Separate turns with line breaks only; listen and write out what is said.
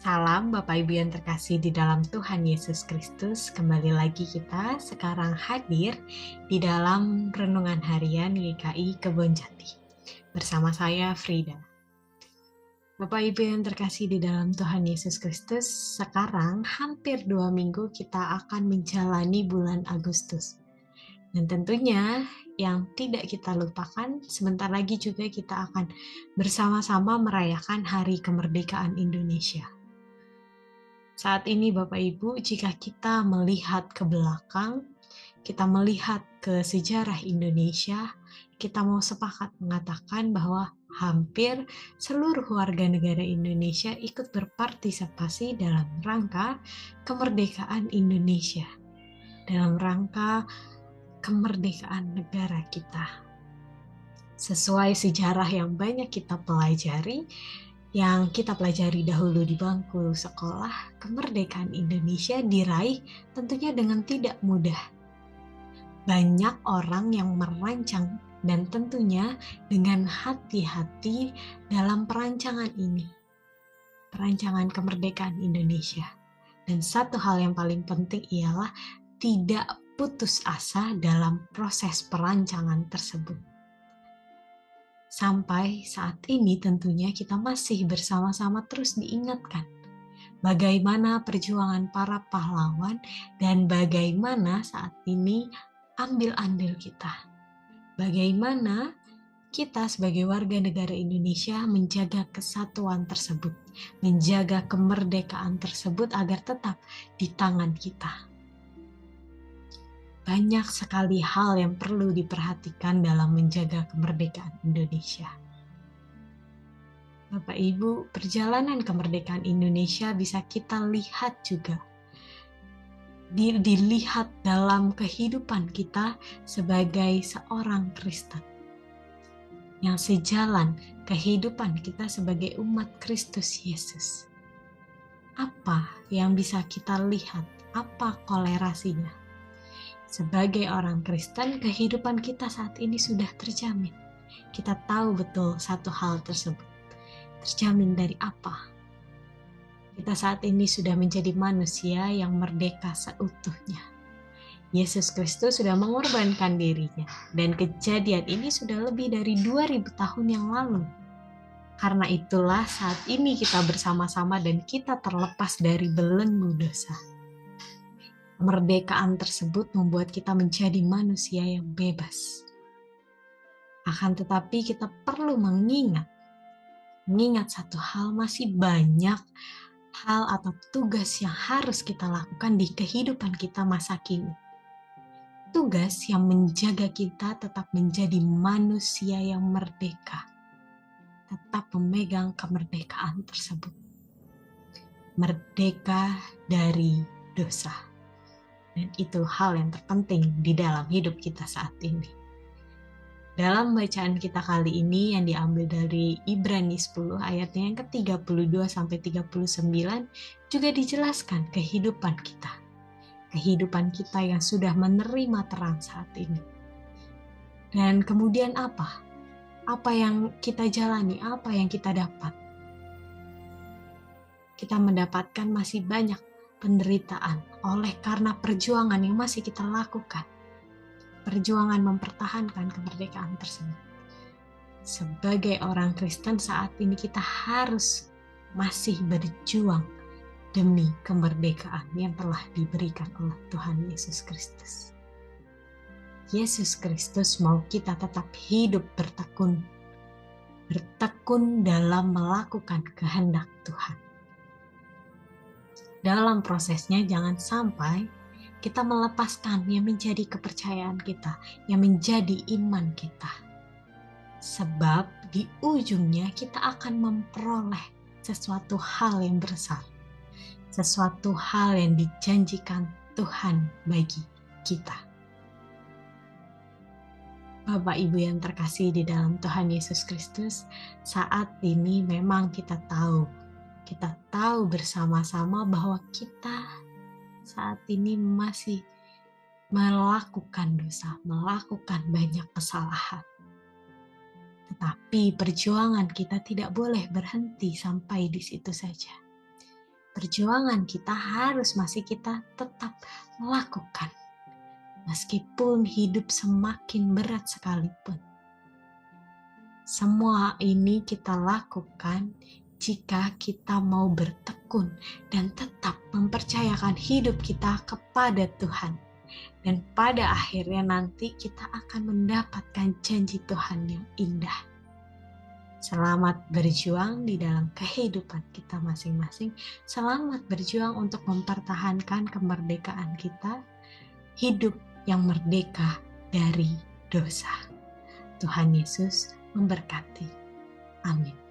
Salam Bapak Ibu yang terkasih di dalam Tuhan Yesus Kristus. Kembali lagi kita sekarang hadir di dalam Renungan Harian GKI Kebon Jati. Bersama saya Frida. Bapak Ibu yang terkasih di dalam Tuhan Yesus Kristus, sekarang hampir 2 minggu kita akan menjalani bulan Agustus. Dan tentunya yang tidak kita lupakan, sebentar lagi juga kita akan bersama-sama merayakan Hari Kemerdekaan Indonesia. Saat ini Bapak Ibu, jika kita melihat ke belakang, kita melihat ke sejarah Indonesia, kita mau sepakat mengatakan bahwa hampir seluruh warga negara Indonesia ikut berpartisipasi dalam rangka kemerdekaan Indonesia, dalam rangka kemerdekaan negara kita. Sesuai sejarah yang banyak kita pelajari, yang kita pelajari dahulu di bangku sekolah, kemerdekaan Indonesia diraih tentunya dengan tidak mudah. Banyak orang yang merancang dan tentunya dengan hati-hati dalam perancangan ini, perancangan kemerdekaan Indonesia. Dan satu hal yang paling penting ialah tidak putus asa dalam proses perancangan tersebut. Sampai saat ini tentunya kita masih bersama-sama terus diingatkan bagaimana perjuangan para pahlawan dan bagaimana saat ini ambil andil kita. Bagaimana kita sebagai warga negara Indonesia menjaga kesatuan tersebut, menjaga kemerdekaan tersebut agar tetap di tangan kita. Banyak sekali hal yang perlu diperhatikan dalam menjaga kemerdekaan Indonesia. Bapak Ibu, perjalanan kemerdekaan Indonesia bisa kita lihat juga. Dilihat dalam kehidupan kita sebagai seorang Kristen. Yang sejalan kehidupan kita sebagai umat Kristus Yesus. Apa yang bisa kita lihat? Apa kolerasinya? Sebagai orang Kristen, kehidupan kita saat ini sudah terjamin. Kita tahu betul satu hal tersebut. Terjamin dari apa? Kita saat ini sudah menjadi manusia yang merdeka seutuhnya. Yesus Kristus sudah mengorbankan dirinya. Dan kejadian ini sudah lebih dari 2000 tahun yang lalu. Karena itulah saat ini kita bersama-sama dan kita terlepas dari belenggu dosa. Kemerdekaan tersebut membuat kita menjadi manusia yang bebas. Akan tetapi kita perlu mengingat satu hal, masih banyak hal atau tugas yang harus kita lakukan di kehidupan kita masa kini. Tugas yang menjaga kita tetap menjadi manusia yang merdeka. Tetap memegang kemerdekaan tersebut. Merdeka dari dosa. Dan itu hal yang terpenting di dalam hidup kita saat ini. Dalam bacaan kita kali ini yang diambil dari Ibrani 10 ayatnya yang ke-32 sampai 39 juga dijelaskan kehidupan kita. Kehidupan kita yang sudah menerima terang saat ini. Dan kemudian apa? Apa yang kita jalani? Apa yang kita dapat? Kita mendapatkan masih banyak penderitaan oleh karena perjuangan yang masih kita lakukan. Perjuangan mempertahankan kemerdekaan tersebut. Sebagai orang Kristen saat ini kita harus masih berjuang demi kemerdekaan yang telah diberikan oleh Tuhan Yesus Kristus. Yesus Kristus mau kita tetap hidup bertekun dalam melakukan kehendak Tuhan. Dalam prosesnya jangan sampai kita melepaskan yang menjadi kepercayaan kita, yang menjadi iman kita. Sebab di ujungnya kita akan memperoleh sesuatu hal yang besar, sesuatu hal yang dijanjikan Tuhan bagi kita. Bapak Ibu yang terkasih di dalam Tuhan Yesus Kristus, saat ini memang kita tahu bersama-sama bahwa kita saat ini masih melakukan dosa, melakukan banyak kesalahan. Tetapi perjuangan kita tidak boleh berhenti sampai di situ saja. perjuangan kita masih kita tetap lakukan. Meskipun hidup semakin berat sekalipun. Semua ini kita lakukan jika kita mau bertekun dan tetap mempercayakan hidup kita kepada Tuhan. Dan pada akhirnya nanti kita akan mendapatkan janji Tuhan yang indah. Selamat berjuang di dalam kehidupan kita masing-masing. Selamat berjuang untuk mempertahankan kemerdekaan kita. Hidup yang merdeka dari dosa. Tuhan Yesus memberkati. Amin.